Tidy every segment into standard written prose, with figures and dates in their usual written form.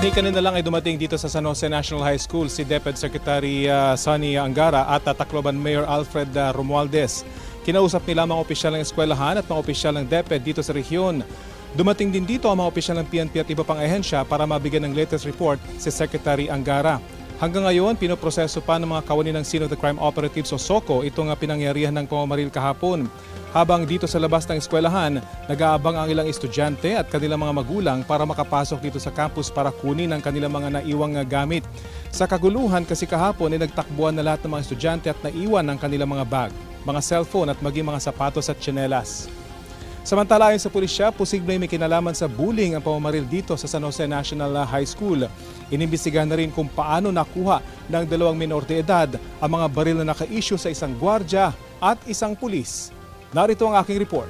Kani-kanina lang ay dumating dito sa San Jose National High School si DepEd Secretary Sonny Angara at Tacloban Mayor Alfred Romualdez. Kinausap nila mga opisyal ng eskwelahan at mga opisyal ng DepEd dito sa rehiyon. Dumating din dito ang mga opisyal ng PNP at iba pang ahensya para mabigyan ng latest report si Secretary Angara. Hanggang ngayon, pinoproseso pa ng mga kawani ng Scene of the Crime Operatives o SOCO itong pinangyarihan ng pamamaril kahapon. Habang dito sa labas ng eskwelahan, nag-aabang ang ilang estudyante at kanilang mga magulang para makapasok dito sa campus para kunin ang kanilang mga naiwang gamit. Sa kaguluhan kasi kahapon ay nagtakbuhan na lahat ng mga estudyante at naiwan ang kanilang mga bag, mga cellphone at maging mga sapatos at tsinelas. Samantala ayon sa pulisya, posibleng may kinalaman sa bullying ang pamamaril dito sa San Jose National High School. Inimbestigahan na rin kung paano nakuha ng dalawang minor de edad ang mga baril na naka-issue sa isang gwardya at isang pulis. Narito ang aking report.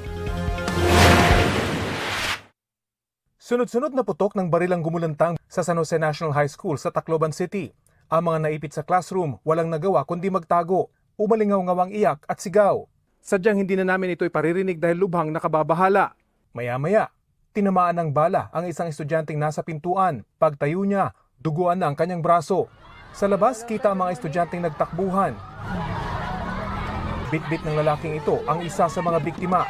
Sunod-sunod na putok ng barilang gumulantang sa San Jose National High School sa Tacloban City. Ang mga naipit sa classroom walang nagawa kundi magtago, umalingaw-ngawang iyak at sigaw. Sadyang hindi na namin ito iparirinig dahil lubhang nakababahala. Maya-maya, tinamaan ng bala ang isang estudyanteng nasa pintuan. Pagtayo niya, duguan na ang kanyang braso. Sa labas, kita ang mga estudyanteng nagtakbuhan. Bit-bit ng lalaking ito ang isa sa mga biktima.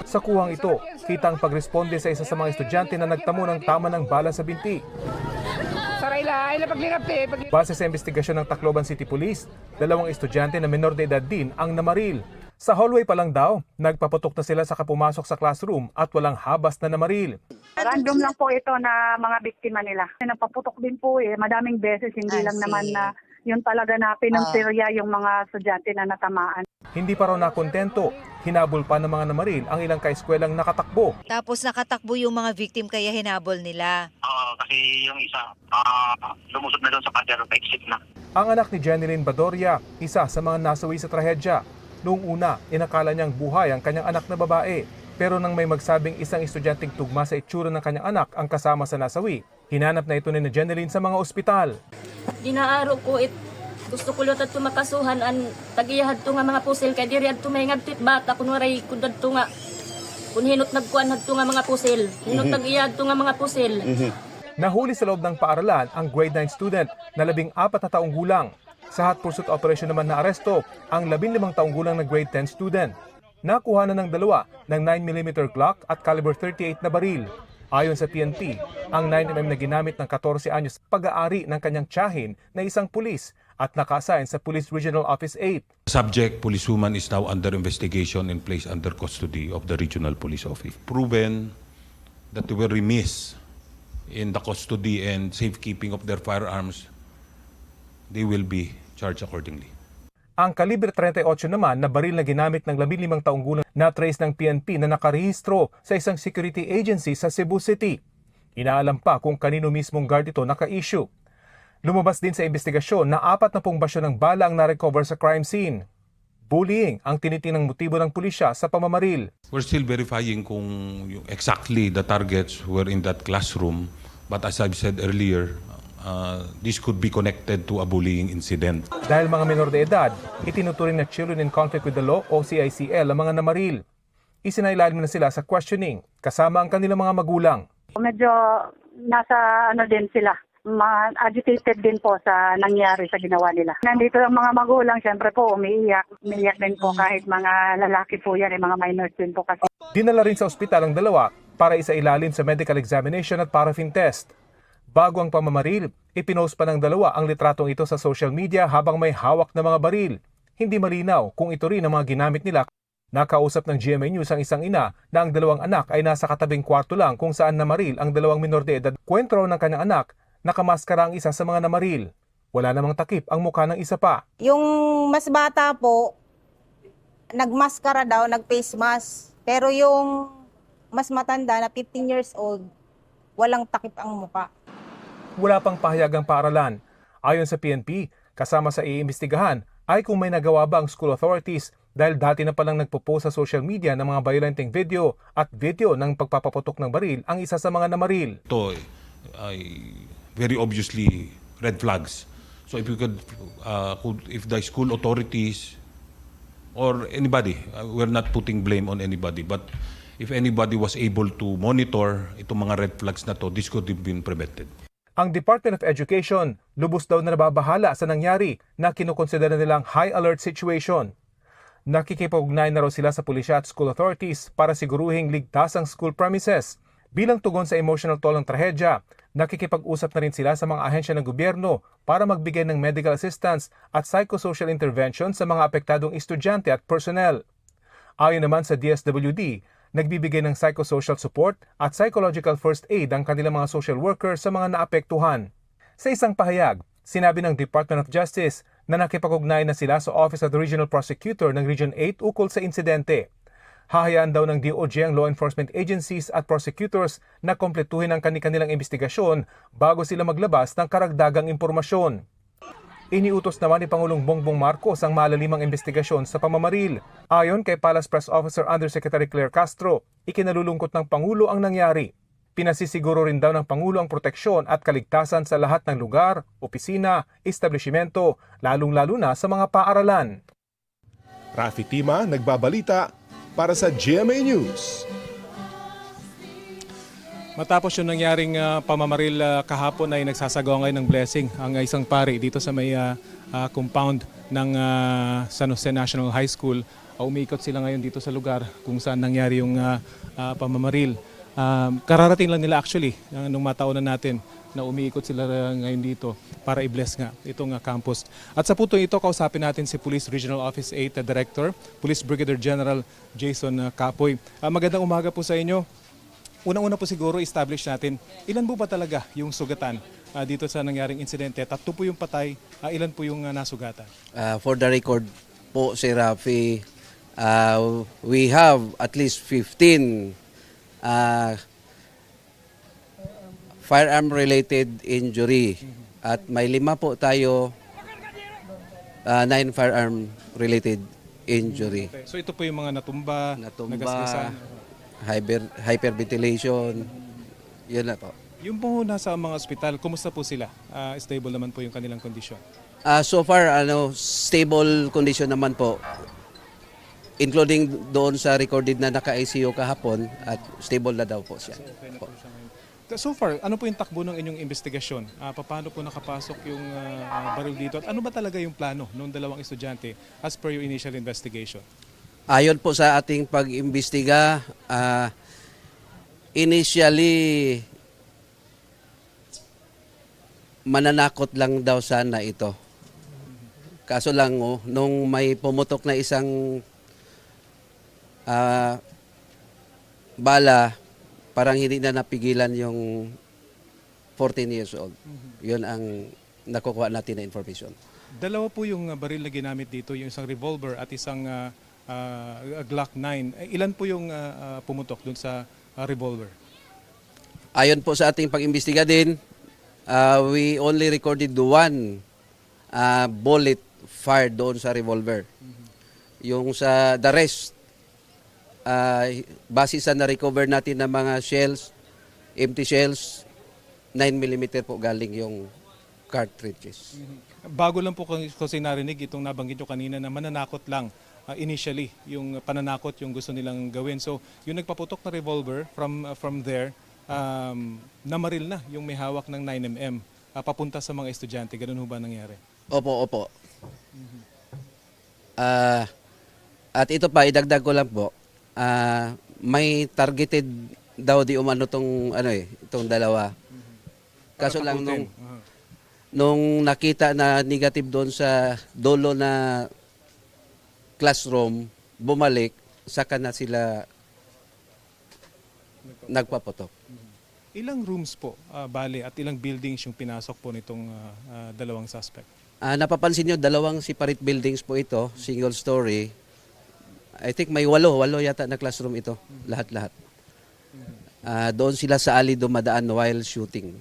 Sa kuhang ito, kita ang pagresponde sa isa sa mga estudyante na nagtamo ng tama ng bala sa binti. Base sa investigasyon ng Tacloban City Police, dalawang estudyante na menor de edad din ang namaril. Sa hallway pa lang daw, nagpaputok na sila sa kapumasok sa classroom at walang habas na namaril. Random lang po ito na mga biktima nila. Napaputok din po madaming beses, hindi lang naman na yun talaga na pinuntirya yung mga estudyante na natamaan. Hindi pa raw nakontento, hinabol pa ng mga namaril ang ilang kaeskwelang nakatakbo. Tapos nakatakbo yung mga victim kaya hinabol nila. Kasi yung isa, lumusot na doon sa pader, pa-exit na. Ang anak ni Jeneline Badoria, isa sa mga nasawi sa trahedya. Noong una, inakala niyang buhay ang kanyang anak na babae. Pero nang may magsabing isang estudyanteng tugma sa itsura ng kanyang anak ang kasama sa nasawi, hinanap na ito ni Jeneline sa mga ospital. Dinaaro ko gusto ko lutat tumakasuhan an tagiyahad to nga mga pusil kay diri adto may ngadtit bata kunwaray kundad to nga kun hinot nagkuan hadto nga mga pusil hinot tagiyahad to nga mga pusil. Nahuli sa loob ng paaralan ang grade 9 student na 14 na taong gulang. Sa hot pursuit operation naman na aresto ang 15 taong gulang na grade 10 student. Nakuha na ng dalawa ng 9mm Glock at caliber 38 na baril. Ayon sa PNP, ang 9mm na ginamit ng 14 anyos pag-aari ng kanyang tiyahin na isang pulis at naka-assign sa Police Regional Office 8. Subject policewoman is now under investigation and placed under custody of the Regional Police Office. Proven that they were remiss in the custody and safekeeping of their firearms, they will be charged accordingly. Ang kalibre 38 naman na baril na ginamit ng 15 taong gulang na trace ng PNP na nakarehistro sa isang security agency sa Cebu City. Inaalam pa kung kanino mismong guard ito naka-issue. Lumabas din sa investigasyon na 40 basyo ng bala ang na-recover sa crime scene. Bullying ang tinitinang motibo ng pulisya sa pamamaril. We're still verifying kung exactly the targets were in that classroom, but as I've said earlier, this could be connected to a bullying incident. Dahil mga menor de edad, itinuturing na children in conflict with the law o CICL ang mga namaril. Isinailalim na sila sa questioning kasama ang kanilang mga magulang. Medyo nasa din sila, agitated din po sa nangyari sa ginawa nila. Nandito ang mga magulang, siyempre po umiiyak din po kahit mga lalaki po yan, mga minors din po kasi. Dinala rin sa ospital ang dalawa para isailalim sa medical examination at paraffin test. Bago ang pamamaril, ipinost pa ng dalawa ang litratong ito sa social media habang may hawak na mga baril. Hindi malinaw kung ito rin ang mga ginamit nila. Nakausap ng GMA News ang isang ina na ang dalawang anak ay nasa katabing kwarto lang kung saan namaril ang dalawang minor de edad. Kwento raw ng kanyang anak, nakamaskara ang isa sa mga namaril. Wala namang takip ang mukha ng isa pa. Yung mas bata po, nagmaskara daw, nag-face mask. Pero yung mas matanda na 15 years old, walang takip ang mukha. Wala pang pahayagang paaralan. Ayon sa PNP, kasama sa iimbestigahan ay kung may nagawa ba ang school authorities dahil dati na palang nagpo-post sa social media ng mga violenteng video at video ng pagpapaputok ng baril ang isa sa mga namaril. Ito ay very obviously red flags. So if you could, if the school authorities or anybody, we're not putting blame on anybody, but if anybody was able to monitor itong mga red flags na to, this could have been prevented. Ang Department of Education, lubos daw na nababahala sa nangyari na kinukonsidera nilang high alert situation. Nakikipag-ugnayan na raw sila sa pulisya at school authorities para siguruhing ligtas ang school premises. Bilang tugon sa emotional toll ng trahedya, nakikipag-usap na rin sila sa mga ahensya ng gobyerno para magbigay ng medical assistance at psychosocial intervention sa mga apektadong estudyante at personnel. Ayon naman sa DSWD, nagbibigay ng psychosocial support at psychological first aid ang kanilang mga social workers sa mga naapektuhan. Sa isang pahayag, sinabi ng Department of Justice na nakipag-ugnayan na sila sa Office of the Regional Prosecutor ng Region 8 ukol sa insidente. Hahayaan daw ng DOJ ang law enforcement agencies at prosecutors na kompletuhin ang kanilang investigasyon bago sila maglabas ng karagdagang impormasyon. Iniutos naman ni Pangulong Bongbong Marcos ang malalimang investigasyon sa pamamaril. Ayon kay Palace Press Officer Undersecretary Claire Castro, ikinalulungkot ng Pangulo ang nangyari. Pinasisiguro rin daw ng Pangulo ang proteksyon at kaligtasan sa lahat ng lugar, opisina, establishmento, lalong-lalo na sa mga paaralan. Rafi Tima, nagbabalita para sa GMA News. Matapos yung nangyaring pamamaril kahapon ay nagsasagawa ngayon ng blessing ang isang pari dito sa may compound ng San Jose National High School. Umiikot sila ngayon dito sa lugar kung saan nangyari yung pamamaril. Kararating lang nila actually nung mataunan natin na umiikot sila ngayon dito para i-bless nga itong campus. At sa putong ito, kausapin natin si Police Regional Office 8 Director, Police Brigadier General Jason Capoy. Magandang umaga po sa inyo. Unang-una po siguro establish natin, ilan po ba talaga yung sugatan dito sa nangyaring insidente? 3 po yung patay, ilan po yung nasugatan? For the record po, si Rafi, we have at least 15 firearm-related injury. At may 5 po tayo, 9 firearm-related injury. Okay. So ito po yung mga natumba, nagasgasan. Hyperventilation, yun na po. Yung po nasa mga ospital, kumusta po sila? Stable naman po yung kanilang kondisyon? So far, stable condition naman po. Including doon sa recorded na naka-ICU kahapon at stable na daw po siya. So far, ano po yung takbo ng inyong investigasyon? Paano po nakapasok yung baril dito? At ano ba talaga yung plano ng 2 estudyante as per your initial investigation? Ayon po sa ating pag-imbestiga, initially, mananakot lang daw sana ito. Kaso lang, nung may pumutok na isang bala, parang hindi na napigilan yung 14 years old. Yun ang nakukuha natin na information. 2 po yung baril na ginamit dito, yung isang revolver at isang Glock 9. Ilan po yung pumutok dun sa revolver? Ayon po sa ating pag-imbestiga din, we only recorded 1 bullet fired doon sa revolver. Yung sa the rest, base sa na-recover natin ng mga shells, empty shells, 9mm po galing yung cartridges. Bago lang po kasi narinig itong nabanggit nyo kanina na mananakot lang initially, yung pananakot yung gusto nilang gawin. So, yung nagpaputok na revolver from there, namaril na yung may hawak ng 9mm papunta sa mga estudyante. Ganun ho ba nangyari? Opo. At ito pa, idagdag ko lang po, may targeted daw di umano itong dalawa. Kaso lang nung nakita na negative doon sa dolo na classroom, bumalik, saka na sila nagpaputok. Ilang rooms po, bale, at ilang buildings yung pinasok po nitong 2 suspect? Napapansin nyo, 2 separate buildings po ito, single story. I think may 8 yata na classroom ito, lahat-lahat. Doon sila sa alley dumadaan while shooting.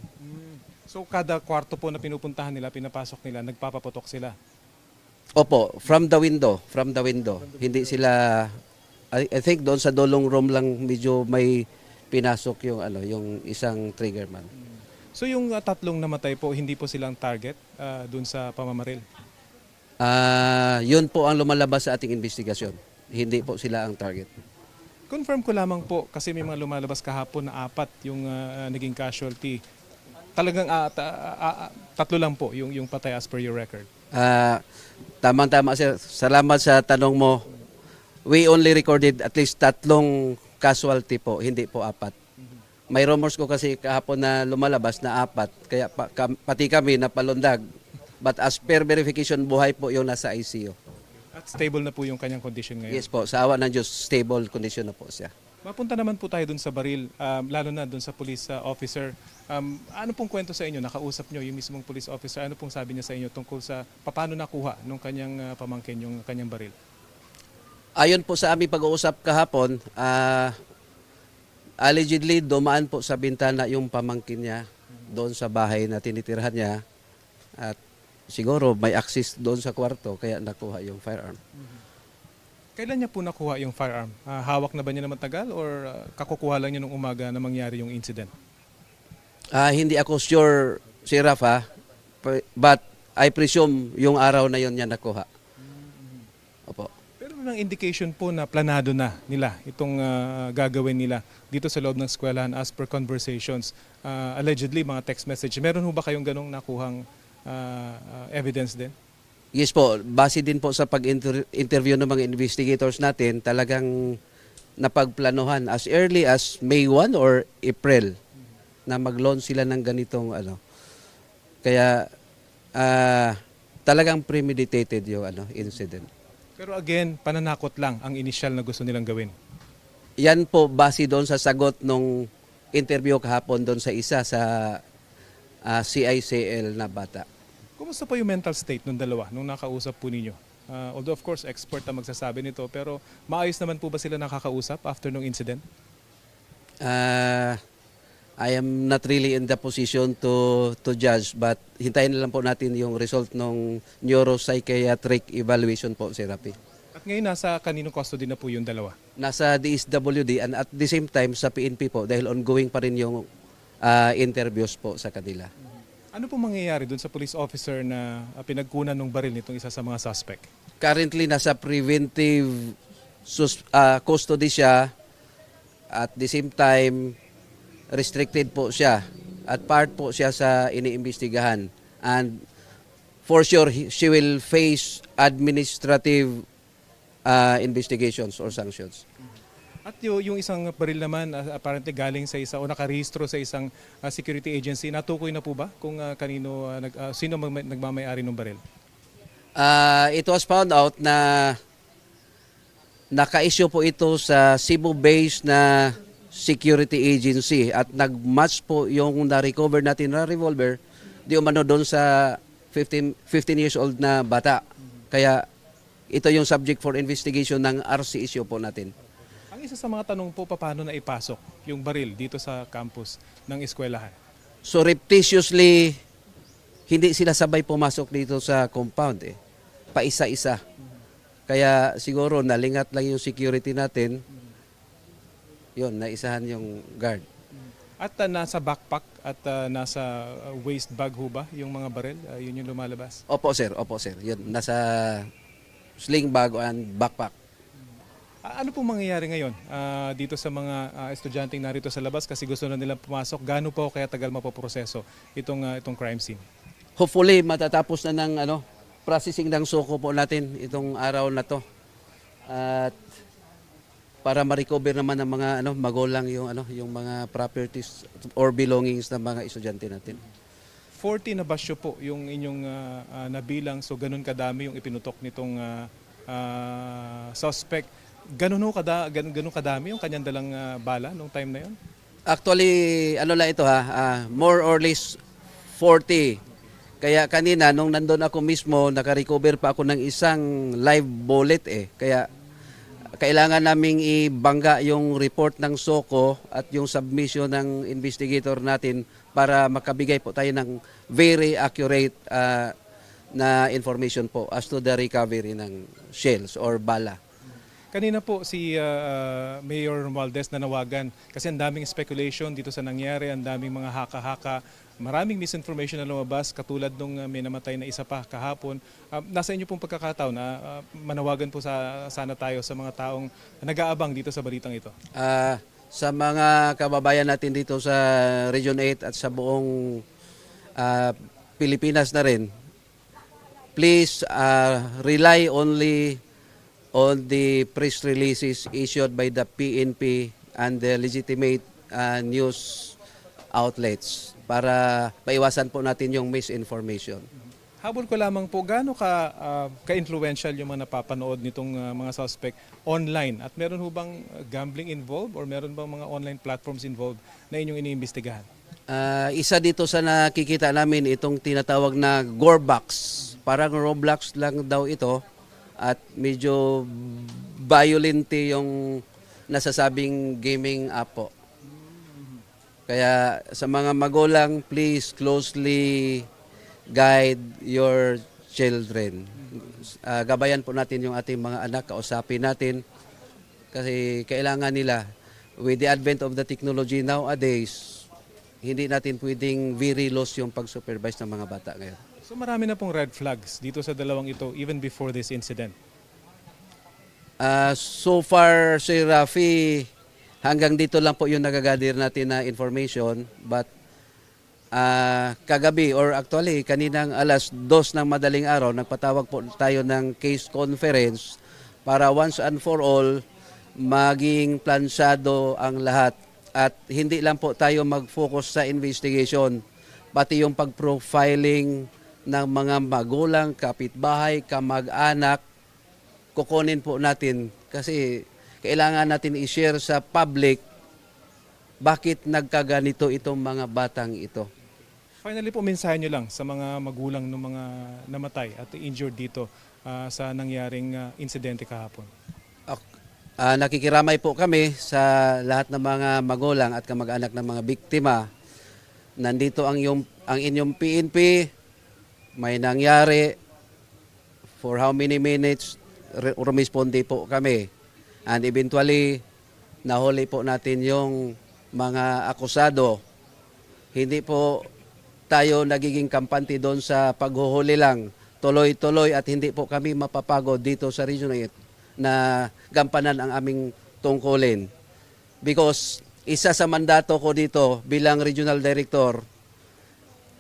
So kada kwarto po na pinupuntahan nila, pinapasok nila, nagpapaputok sila? Opo, from the window. Hindi sila, I think doon sa dolong room lang medyo may pinasok yung isang trigger man. So yung 3 namatay po, hindi po silang target doon sa pamamaril? Yun po ang lumalabas sa ating investigasyon. Hindi po sila ang target. Confirm ko lamang po kasi may mga lumalabas kahapon na 4 yung naging casualty. Talagang 3 lang po yung patay as per your record. Tamang-tama sir. Salamat sa tanong mo. We only recorded at least 3 casualty po, hindi po 4. May rumors ko kasi kahapon na lumalabas na 4, kaya pati kami napalundag. But as per verification, buhay po yung nasa ICU. At stable na po yung kanyang condition ngayon. Yes po, sa awa ng Diyos, stable condition na po siya. Mapunta naman po tayo dun sa baril, lalo na dun sa police officer. Ano pong kwento sa inyo? Nakausap nyo yung mismong police officer. Ano pong sabi niya sa inyo tungkol sa paano nakuha nung kanyang pamangkin yung kanyang baril? Ayon po sa aming pag-uusap kahapon, allegedly dumaan po sa bintana yung pamangkin niya doon sa bahay na tinitirhan niya. At siguro may access doon sa kwarto kaya nakuha yung firearm. Kailan niya po nakuha yung firearm? Hawak na ba niya na matagal or kakukuha lang niya nung umaga na mangyari yung incident? Hindi ako sure si Rafa, but I presume yung araw na yon niya nakuha. Opo. Pero may indication po na planado na nila itong gagawin nila dito sa loob ng eskwelahan as per conversations. Allegedly, mga text message. Meron ho ba kayong ganong nakuhang evidence din? Yes po, base din po sa pag-interview ng mga investigators natin, talagang napagplanuhan as early as May 1 or April na mag-launch sila ng ganitong ano. Kaya talagang premeditated yung incident. Pero again, pananakot lang ang initial na gusto nilang gawin. Yan po base doon sa sagot nung interview kahapon doon sa isa sa CICL na bata. Kumusta po yung mental state ng dalawa nung nakausap po ninyo? Although of course expert ang magsasabi nito, pero maayos naman po ba sila nakakausap after nung incident? I am not really in the position to judge, but hintayin na lang po natin yung result ng neuropsychiatric evaluation po, Sir Rafi. At ngayon nasa kaninong custody na po yung dalawa? Nasa DSWD and at the same time sa PNP po dahil ongoing pa rin yung interviews po sa kanila. Ano po mangyayari dun sa police officer na pinagkunan ng baril nitong isa sa mga suspect? Currently nasa preventive custody siya, at the same time restricted po siya at part po siya sa iniimbestigahan, and for sure she will face administrative investigations or sanctions. At yung isang baril naman apparently galing sa isa o nakarehistro sa isang security agency, natukoy na po ba kung sino nagmamay-ari ng baril? It was found out na naka-issue po ito sa Cebu-based na security agency at nag-match po yung na-recover natin na revolver di umano doon sa 15 years old na bata. Kaya ito yung subject for investigation ng RC issue po natin. Ang isa sa mga tanong po, paano na ipasok yung baril dito sa campus ng eskwelahan? Surreptitiously, hindi sila sabay pumasok dito sa compound paisa-isa. Kaya siguro nalingat lang yung security natin. Yun, naisahan yung guard. At nasa backpack at nasa waist bag ho ba yung mga baril? Yun yung lumalabas? Opo sir. Yun, nasa sling bag and backpack. Ano pong mangyayari ngayon dito sa mga estudyanteng narito sa labas kasi gusto na nilang pumasok? Gaano po kaya tagal mapoproseso itong crime scene? Hopefully matatapos na ng processing ng suko po natin itong araw na to. At para ma-recover naman ng mga magulang yung mga properties or belongings ng mga estudyante natin. 40 na basyo po yung inyong nabilang, so ganun kadami yung ipinutok nitong suspect. Ganun kadami yung kanyang dalang bala nung time na yun? Actually, lang ito more or less 40. Kaya kanina, nung nandun ako mismo, naka-recover pa ako ng isang live bullet Kaya kailangan naming ibangga yung report ng SOCO at yung submission ng investigator natin para makabigay po tayo ng very accurate na information po as to the recovery ng shells or bala. Kanina po si Mayor Romualdez nanawagan kasi ang daming speculation dito sa nangyari, ang daming mga haka-haka maraming misinformation na lumabas katulad nung may namatay na isa pa kahapon. Nasa inyo pong pagkakataon na manawagan po sana tayo sa mga taong nag-aabang dito sa balitang ito. Sa mga kababayan natin dito sa Region 8 at sa buong Pilipinas na rin, please rely only on the press releases issued by the PNP and the legitimate news outlets para maiwasan po natin yung misinformation. Habol ko lamang po, gaano ka-influential yung mga napapanood nitong mga suspect online? At meron ho bang gambling involved or meron bang mga online platforms involved na inyong iniimbestigahan? Isa dito sa nakikita namin itong tinatawag na Gorebox. Parang Roblox lang daw ito at medyo violent yung nasasabing gaming app po. Kaya sa mga magulang, please closely guide your children. Gabayan po natin yung ating mga anak, kausapin natin kasi kailangan nila. With the advent of the technology nowadays, hindi natin pwedeng very lost yung pag-supervise ng mga bata ngayon. So marami na pong red flags dito sa dalawang ito even before this incident. So far, Sir Rafi, hanggang dito lang po yung nagagather natin na information. But kagabi or actually kaninang alas 2 ng madaling araw, nagpatawag po tayo ng case conference para once and for all maging plansado ang lahat. At hindi lang po tayo mag-focus sa investigation, pati yung pag-profiling ng mga magulang, kapitbahay, kamag-anak, kukunin po natin kasi kailangan natin i-share sa public bakit nagkaganito itong mga batang ito. Finally po, mensahe nyo lang sa mga magulang ng mga namatay at injured dito sa nangyaring insidente kahapon. Nakikiramay po kami sa lahat ng mga magulang at kamag-anak ng mga biktima. Nandito ang inyong PNP, may nangyari, for how many minutes, rumisponde po kami. And eventually, nahuli po natin yung mga akusado. Hindi po tayo nagiging kampante doon sa paghuhuli lang. Tuloy-tuloy at hindi po kami mapapagod dito sa Region 8 na gampanan ang aming tungkulin. Because isa sa mandato ko dito bilang Regional Director,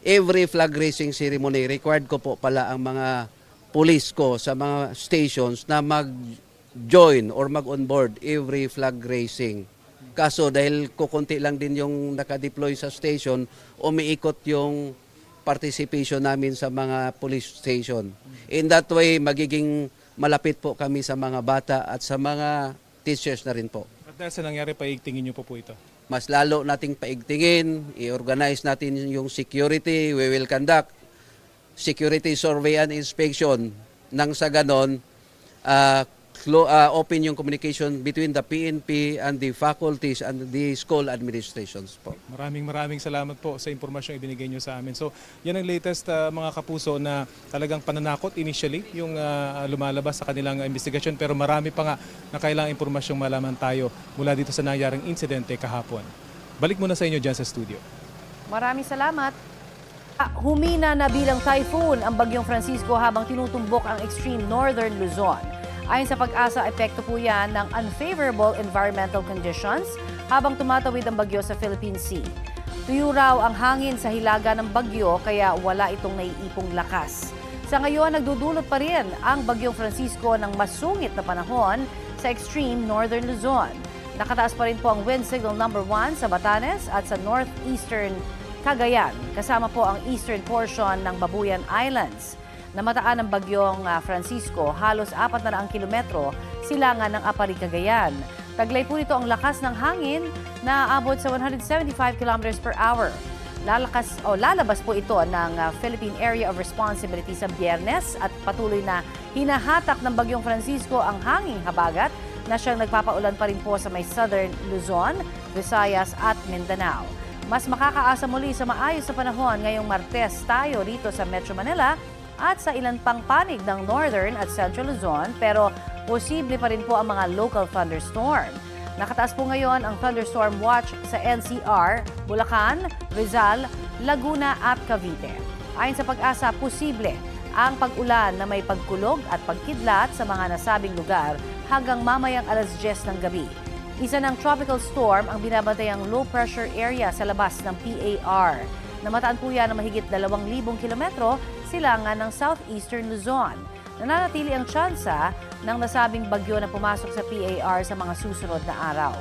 every flag raising ceremony, required ko po pala ang mga police ko sa mga stations na mag-join or mag-onboard every flag raising. Kaso dahil kukunti lang din yung nakadeploy sa station, umiikot yung participation namin sa mga police station. In that way, magiging malapit po kami sa mga bata at sa mga teachers na rin po. At dahil sa nangyari, paigtingin nyo po ito. Mas lalo nating paigtingin, i-organize natin yung security, we will conduct security survey and inspection nang sa ganon, open yung communication between the PNP and the faculties and the school administrations po. Maraming salamat po sa impormasyong ibinigay nyo sa amin. So, yan ang latest mga kapuso na talagang pananakot initially yung lumalabas sa kanilang investigasyon pero marami pa nga na kailangang impormasyong malaman tayo mula dito sa nangyaring insidente kahapon. Balik muna sa inyo dyan sa studio. Maraming salamat. Humina na bilang typhoon ang Bagyong Francisco habang tinutumbok ang extreme northern Luzon. Ayon sa Pag-asa, epekto po yan ng unfavorable environmental conditions habang tumatawid ang bagyo sa Philippine Sea. Tuyo raw ang hangin sa hilaga ng bagyo kaya wala itong naiipong lakas. Sa ngayon, nagdudulot pa rin ang Bagyong Francisco ng masungit na panahon sa extreme northern Luzon. Nakataas pa rin po ang wind signal number 1 sa Batanes at sa northeastern Cagayan. Kasama po ang eastern portion ng Babuyan Islands. Namataan ng Bagyong Francisco, halos 400 kilometro silangan ng Apari, Cagayan. Taglay po nito ang lakas ng hangin na aabot sa 175 kilometers per hour. Lalabas po ito ng Philippine Area of Responsibility sa Biyernes at patuloy na hinahatak ng Bagyong Francisco ang hanging habagat na siyang nagpapaulan pa rin po sa may southern Luzon, Visayas at Mindanao. Mas makakaasa muli sa maayos sa panahon ngayong Martes tayo rito sa Metro Manila at sa ilan pang panig ng Northern at Central Luzon pero posible pa rin po ang mga local thunderstorm. Nakataas po ngayon ang thunderstorm watch sa NCR, Bulacan, Rizal, Laguna at Cavite. Ayon sa Pag-asa, posible ang pag-ulan na may pagkulog at pagkidlat sa mga nasabing lugar hanggang mamayang alas 10 ng gabi. Isa ng tropical storm ang binabantayang low pressure area sa labas ng PAR. Namataan po yan ng mahigit 2,000 kilometro silangan ng southeastern Luzon. Nananatili ang tsansa ng nasabing bagyo na pumasok sa PAR sa mga susunod na araw.